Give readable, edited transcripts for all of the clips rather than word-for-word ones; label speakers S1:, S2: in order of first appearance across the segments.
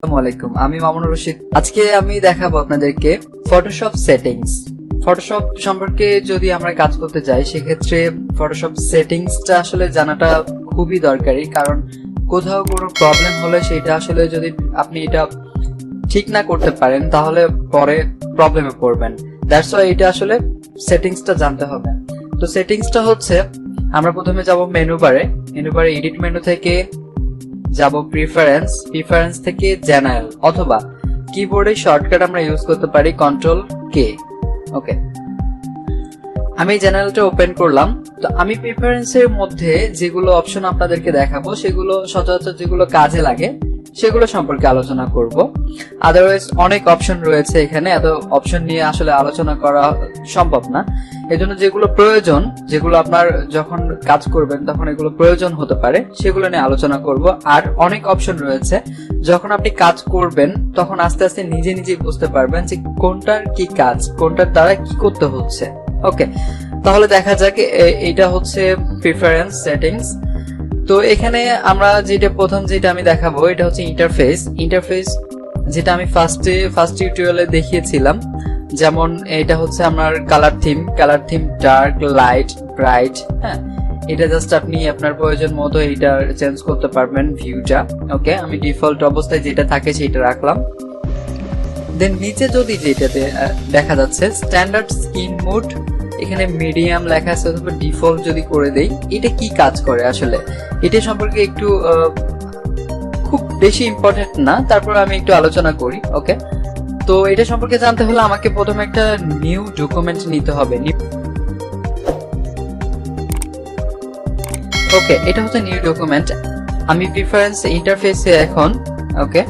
S1: আসসালামু আলাইকুম, আমি মামুনুর রশিদ। আজকে আমি দেখাবো আপনাদেরকে ফটোশপ সেটিংস। ফটোশপ সম্পর্কে যদি আমরা কাজ করতে যাই সেক্ষেত্রে ফটোশপ সেটিংসটা আসলে জানাটা খুবই দরকারি, কারণ কোথাও কোনো প্রবলেম হলে সেটা আসলে যদি আপনি এটা ঠিক না করতে পারেন তাহলে পরে প্রবলেমে পড়বেন। দ্যাটস ওয়াই এটা আসলে সেটিংসটা জানতে হবে। তো সেটিংসটা হচ্ছে, আমরা প্রথমে যাব মেনু বারে এডিট মেনু থেকে যাব প্রিফারেন্স থেকে জেনারেল, অথবা কিবোর্ডে শর্টকাট আমরা ইউজ করতে পারি কন্ট্রোল কে। ওকে, আমি জেনারেলটা ওপেন করলাম। তো আমি প্রিফারেন্সের মধ্যে যেগুলো অপশন আপনাদেরকে দেখাবো সেগুলো সচরাচর যেগুলো কাজে লাগে সেগুলো সম্পর্কে আলোচনা করব। আদারওয়াইজ অনেক অপশন রয়েছে এখানে, এত অপশন নিয়ে আসলে আলোচনা করা সম্ভব না। এজন্য যেগুলো প্রয়োজন, যেগুলো আপনার যখন কাজ করবেন তখন এগুলো প্রয়োজন হতে পারে, সেগুলো নিয়ে আলোচনা করব। আর অনেক অপশন রয়েছে, যখন আপনি কাজ করবেন তখন আস্তে আস্তে নিজে নিজেই বুঝতে পারবেন যে কোনটার কি কাজ, কোনটার দ্বারা কি করতে হচ্ছে। ওকে, তাহলে দেখা যাক। এটা হচ্ছে প্রিফারেন্স সেটিংস। তো এখানে আমরা প্রথম যেটা আমি দেখাবো এটা হচ্ছে ইন্টারফেস, যেটা আমি ফার্স্ট টিউটোরিয়ালে দেখিয়েছিলাম। যেমন এটা হচ্ছে আমার colour theme dark, light, bright. হ্যাঁ, এটা জাস্ট আপনি আপনার প্রয়োজন মতো এটা চেঞ্জ করতে পারবেন ভিউটা। ওকে, আমি ডিফল্ট অবস্থায় যেটা থাকে সেটা রাখলাম। দেন নিচে যদি যেটাতে দেখা যাচ্ছে স্ট্যান্ডার্ড স্ক্রিন মোড, এখানে মিডিয়াম লেখা আছে, অথবা ডিফল্ট যদি করে দেই, এটা কি কাজ করে আসলে এটা সম্পর্কে একটু খুব বেশি ইম্পর্টেন্ট না, তারপর আমি একটু আলোচনা করি। ওকে, তো এটা সম্পর্কে জানতে হলে আমাকে প্রথমে একটা নিউ ডকুমেন্ট নিতে হবে। ওকে, এটা হচ্ছে নিউ ডকুমেন্ট। আমি প্রিফারেন্স ইন্টারফেসে এখন। ওকে,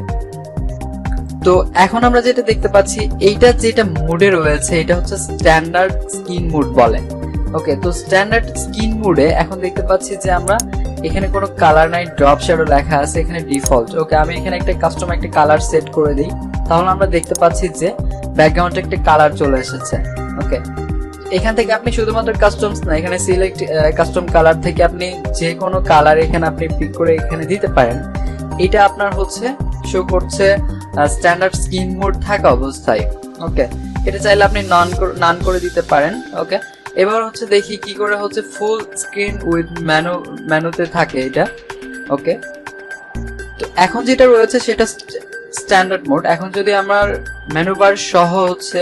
S1: তো এখন আমরা যেটা দেখতে পাচ্ছি, এইটা যেটা মোডে রয়েছে এটা হচ্ছে স্ট্যান্ডার্ড স্ক্রিন মোড বলে। ওকে, তো স্ট্যান্ডার্ড স্ক্রিন মোডে এখন দেখতে পাচ্ছি যে আমরা এখানে কোনো কালার নাই, ড্রপ শ্যাডো লেখা আছে, এখানে ডিফল্ট। ওকে, আমি এখানে একটা কাস্টম একটা কালার সেট করে দিই, তাহলে আমরা দেখতে পাচ্ছি যে ব্যাকগ্রাউন্ডে একটা কালার চলে এসেছে। ওকে, এখান থেকে আপনি শুধুমাত্র কাস্টমস না, এখানে সিলেক্ট কাস্টম কালার থেকে আপনি যে কোনো কালার এখানে আপনি পিক করে এখানে দিতে পারেন। এটা আপনার হচ্ছে শো করছে স্ট্যান্ডার্ড স্ক্রিন মোড থাকা অবস্থায়। ওকে, এটা চাইলে আপনি নান করে দিতে পারেন। ওকে, এবার হচ্ছে দেখি কি করে হচ্ছে ফুল স্ক্রিন উইথ মেনুতে থাকে এটা। ওকে, তো এখন যেটা রয়েছে সেটা স্ট্যান্ডার্ড মোড। এখন যদি আমার মেনু বার সহ হচ্ছে,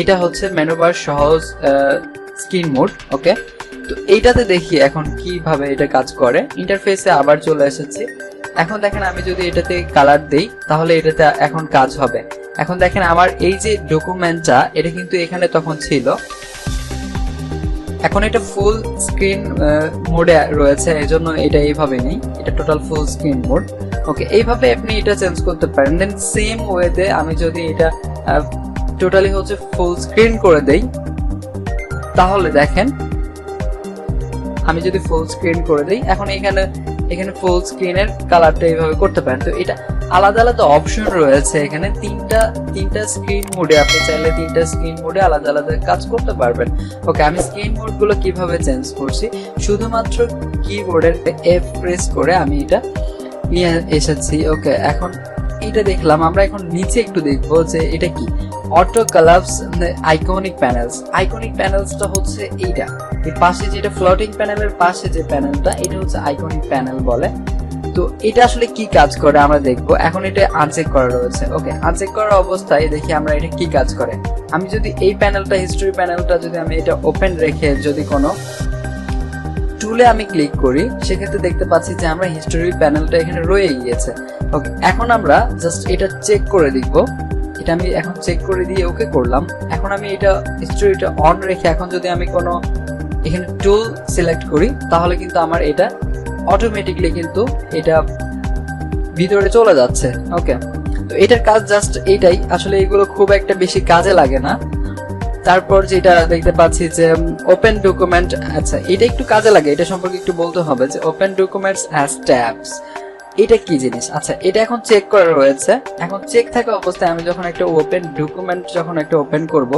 S1: এটা হচ্ছে মেনু বার সহ স্ক্রিন মোড। ওকে, তো এইটাতে দেখি এখন কিভাবে এটা কাজ করে। ইন্টারফেসে আবার চলে এসেছি। এখন দেখেন আমি যদি এটাতে কালার দেই তাহলে এটাতে এখন কাজ হবে। এখন দেখেন আমার এই যে ডকুমেন্টটা এটা কিন্তু এখানে তখন ছিল, এখন এটা ফুল স্ক্রিন মোডে রয়েছে, এজন্য এটা এইভাবে নেই, এটা টোটাল ফুল স্ক্রিন মোড। ওকে, এইভাবে আপনি এটা চেঞ্জ করতে পারেন। দেন সেম ওয়েতে আমি যদি এটা টোটালি হচ্ছে ফুল স্ক্রিন করে দেই, তাহলে দেখেন আমি যদি ফুল স্ক্রিন করে দেই, এখন এখানে ফুল স্ক্রিনের কালারটা এইভাবে করতে পারেন। তো এটা আলাদা আলাদা অপশন রয়েছে এখানে, তিনটা স্ক্রিন মোডে আপনি চাইলে তিনটা স্ক্রিন মোডে আলাদা আলাদা কাজ করতে পারবেন। ওকে, আমি স্ক্রিন মোড গুলো কিভাবে চেঞ্জ করছি, শুধুমাত্র কিবোর্ডের এফ প্রেস করে আমি এটা নিয়ে এসেছি। ওকে, এখন এটা দেখলাম। আমরা এখন নিচে একটু দেখবো যে এটা কি, অটো কালারস আইকনিক প্যানেলসটা হচ্ছে এইটা, এই পাশে যেটা ফ্লোটিং প্যানেলের পাশে যে প্যানেলটা, এটা হচ্ছে আইকনিক প্যানেল বলে। তো এটা আসলে কি কাজ করে আমরা দেখবো। এখন এটা আনচেক করা রয়েছে। ওকে, আনচেক করা অবস্থায় দেখি আমরা এটা কি কাজ করে। আমি যদি এই প্যানেলটা, হিস্টোরি প্যানেলটা যদি আমি এটা ওপেন রেখে যদি কোনো টুলে আমি ক্লিক করি, সেক্ষেত্রে দেখতে পাচ্ছি যে আমরা হিস্টোরি প্যানেলটা এখানে রয়ে গিয়েছে। ওকে, এখন আমরা জাস্ট এটা চেক করে দেখবো। এটা আমি এখন চেক করে দিয়ে ওকে করলাম। এখন আমি এটা হিস্টোরিটা অন রেখে এখন যদি আমি কোনো এখানে টুল সিলেক্ট করি, তাহলে কিন্তু আমার এটা অটোমেটিকলি কিন্তু এটা ভিতরে চলে যাচ্ছে। ওকে, তো এটার কাজ জাস্ট এইটাই, আসলে এগুলো খুব একটা বেশি কাজে লাগে না। তারপর যেটা দেখতে পাচ্ছি যে ওপেন ডকুমেন্ট, আচ্ছা এটা একটু কাজে লাগে, এটা সম্পর্কে একটু বলতে হবে যে ওপেন ডকুমেন্টস অ্যাজ ট্যাবস এটা কি জিনিস। আচ্ছা, এটা এখন চেক করা রয়েছে। এখন চেক থাকা অবস্থায় আমি যখন একটা ওপেন ডকুমেন্ট ওপেন করব,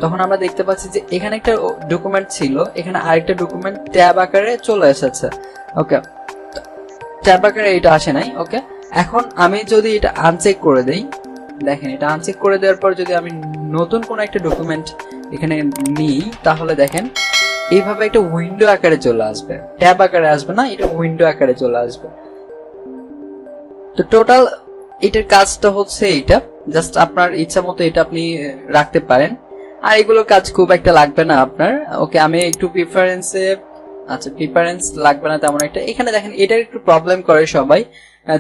S1: তখন আমরা দেখতে পাচ্ছি যে এখানে একটা ডকুমেন্ট ছিল, এখানে আরেকটা ডকুমেন্ট ট্যাব আকারে চলে এসেছে। ওকে, ট্যাব আকারে এটা আসে নাই। ওকে, এখন আমি যদি এটা আনচেক করে দেই, দেখেন এটা আনচেক করে দেওয়ার পর যদি আমি নতুন কোনো একটা ডকুমেন্ট এখানে নিই, তাহলে দেখেন এইভাবে একটা উইন্ডো আকারে চলে আসবে, ট্যাব আকারে আসবে না, এটা উইন্ডো আকারে চলে আসবে। তো টোটাল এটার কাজটা হচ্ছে এইটা, জাস্ট আপনার ইচ্ছা মতো এটা আপনি রাখতে পারেন, আর এগুলো কাজ খুব একটা লাগবে না আপনার। ওকে, আমি একটু প্রিফারেন্সে, আচ্ছা প্রিফারেন্স লাগবে না তেমন একটা। এখানে দেখেন এটার একটু প্রবলেম করে সবাই,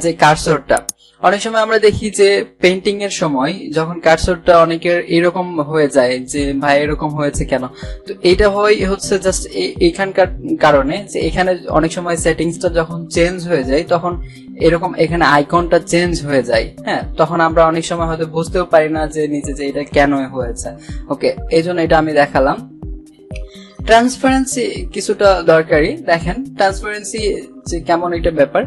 S1: যে কার্সরটা অনেক সময় আমরা দেখি যে পেইন্টিং এর সময় যখন কার্সরটা অনেকের এরকম হয়ে যায় যে ভাই এরকম হয়েছে কেন। তো এটা হচ্ছে জাস্ট এখানকার কারণে যে এখানে অনেক সময় সেটিংসটা যখন চেঞ্জ হয়ে যায় তখন এরকম এখানে আইকনটা চেঞ্জ হয়ে যায়, হ্যাঁ, তখন আমরা অনেক সময় হয়তো বুঝতেও পারি না যে নিচে যে এটা কেন হয়েছে। ওকে, এই জন্য এটা আমি দেখালাম। ট্রান্সপারেন্সি কিছুটা দরকারি, দেখেন ট্রান্সপারেন্সি যে কেমন এটা ব্যাপার।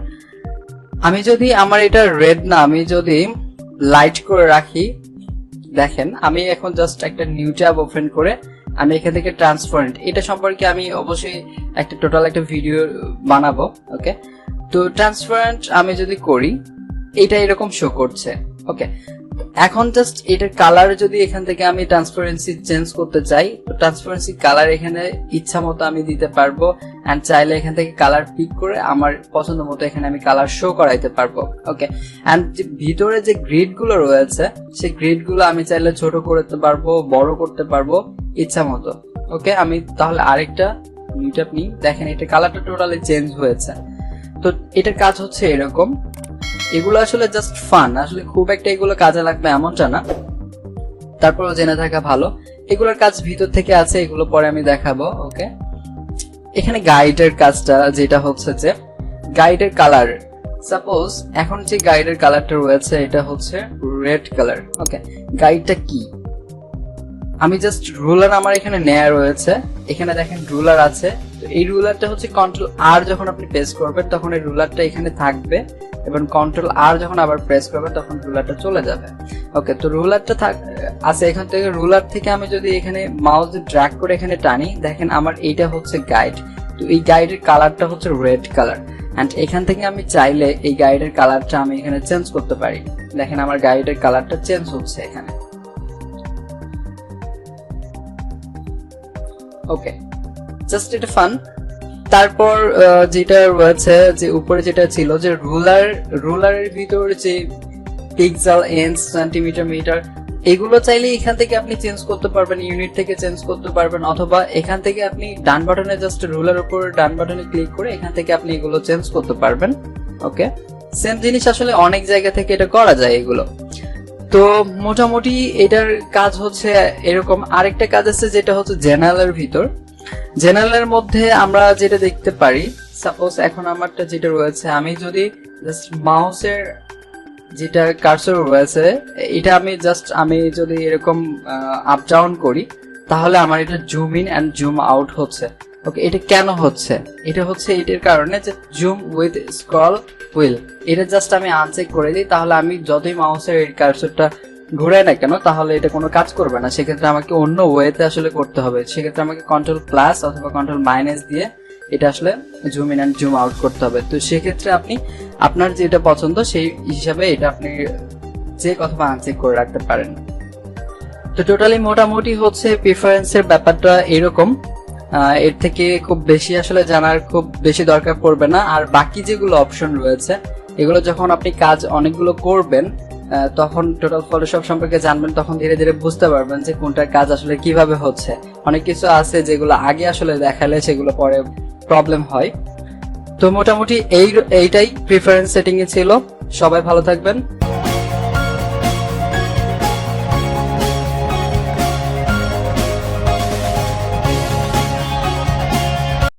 S1: আমি যদি আমার এটা রেড না, আমি যদি লাইট করে রাখি, দেখেন আমি এখন জাস্ট একটা নিউ ট্যাব ওপেন করে আমি এখান থেকে ট্রান্সপারেন্ট, এটা সম্পর্কে আমি অবশ্যই একটা টোটাল একটা ভিডিও বানাবো। ওকে, তো ট্রান্সপারেন্ট আমি যদি করি এটা এরকম শো করছে। ওকে, এখন জাস্ট এটার কালার যদি এখান থেকে আমি ট্রান্সপারেন্সি চেঞ্জ করতে চাই, তো ট্রান্সপারেন্সি কালার এখানে ইচ্ছা মতো আমি দিতে পারবো, এন্ড চাইলে এখান থেকে কালার পিক করে আমার পছন্দ মতো এখানে আমি কালার শো করাইতে পারবো। ওকে, এন্ড ভিতরে যে গ্রিড গুলো রয়েছে সেই গ্রিড গুলো আমি চাইলে ছোট করতে পারবো, বড় করতে পারবো ইচ্ছা মতো। ওকে, আমি তাহলে আরেকটা নিউটা আপনি দেখেন এটা কালারটা টোটালি চেঞ্জ হয়েছে। তো এটার কাজ হচ্ছে এরকম, এগুলো আসলে জাস্ট ফান, আসলে খুব একটা এগুলো কাজে লাগবে এমনটা না, তারপরেও জেনে থাকা ভালো। এগুলোর কাজ ভিতর থেকে আছে, এগুলো পরে আমি দেখাবো। ওকে, এখানে গাইডের কাজটা যেটা হচ্ছে যে গাইডের কালার, সাপোজ এখন যে গাইডের কালারটা রয়েছে এটা হচ্ছে রেড কালার। ওকে, গাইডটা কি, আমি জাস্ট রুলার আমার এখানে নেয়া রয়েছে, এখানে দেখেন রুলার আছে। তো এই রুলারটা হচ্ছে কন্ট্রোল আর যখন আপনি প্রেস করবেন তখন এই রুলারটা এখানে থাকবে, এবং কন্ট্রোল আর যখন আবার প্রেস করবেন তখন রুলারটা চলে যাবে। ওকে, তো রুলারটা আছে এখান থেকে, রুলার থেকে আমি যদি এখানে মাউস ড্র্যাগ করে এখানে টানি, দেখেন আমার এইটা হচ্ছে গাইড। তো এই গাইডের কালারটা হচ্ছে রেড কালার, এন্ড এখান থেকে আমি চাইলে এই গাইডের কালারটা আমি এখানে চেঞ্জ করতে পারি। দেখেন আমার গাইডের কালারটা চেঞ্জ হচ্ছে এখানে। ওকে, জাস্ট এটা ফান। তারপর যেটা রয়েছে যে উপরে যেটা ছিল যে রুলারের ভিতর যে পিক্সেল, ইঞ্চ, সেন্টিমিটার, মিটার, এগুলো চাইলে এখান থেকে আপনি চেঞ্জ করতে পারবেন, ইউনিট থেকে চেঞ্জ করতে পারবেন, অথবা এখান থেকে আপনি ডান বাটনে জাস্ট রুলার উপর ডান বাটনে ক্লিক করে এখান থেকে আপনি এগুলো চেঞ্জ করতে পারবেন। ওকে, সেম জিনিস আসলে অনেক জায়গা থেকে এটা করা যায় এগুলো। তো মোটামুটি এটার কাজ হচ্ছে এরকম। আরেকটা কাজ আছে যেটা হচ্ছে জেনারেলের ভিতর, জেনারেলের মধ্যে আমরা যেটা দেখতে পারি, সাপোজ এখন আমারটা যেটা রয়েছে, আমি যদি জাস্ট মাউসের যেটা কার্সর রয়েছে এটা আমি যদি এরকম আপ ডাউন করি তাহলে আমার এটা zoom in and zoom out হচ্ছে। ওকে, এটা কেন হচ্ছে, এটা হচ্ছে এটার কারণে যে জুম উইথ স্ক্রল হুইল, এটা জাস্ট আমি আনচেক করে দিই, তাহলে আমি যতই মাউসের এই কার্সরটা ঘুরাই না কেন তাহলে এটা কোনো কাজ করবে না। সেক্ষেত্রে আমাকে অন্য ওয়েতে আসলে করতে হবে, সেক্ষেত্রে আমাকে কন্ট্রোল প্লাস অথবা কন্ট্রোল মাইনাস দিয়ে এটা আসলে zoom in and zoom out করতে হবে। তো সেক্ষেত্রে আপনি আপনার যেটা পছন্দ সেই হিসাবে এটা আপনি চেক অথবা আনচেক করে রাখতে পারেন। তো টোটালি মোটামুটি হচ্ছে প্রিফারেন্সের ব্যাপারটা এরকম, এর থেকে খুব বেশি আসলে জানার খুব বেশি দরকার পড়বে না। আর বাকি যেগুলো অপশন রয়েছে এগুলো যখন আপনি কাজ অনেকগুলো করবেন তখন টোটাল ফটোশপ সম্পর্কে জানবেন, তখন ধীরে ধীরে বুঝতে পারবেন যে কোনটার কাজ আসলে কিভাবে হচ্ছে। অনেক কিছু আছে যেগুলো আগে আসলে দেখালে সেগুলো পরে প্রবলেম হয়। তো মোটামুটি এইটাই প্রিফারেন্স সেটিং এ ছিল। সবাই ভালো থাকবেন।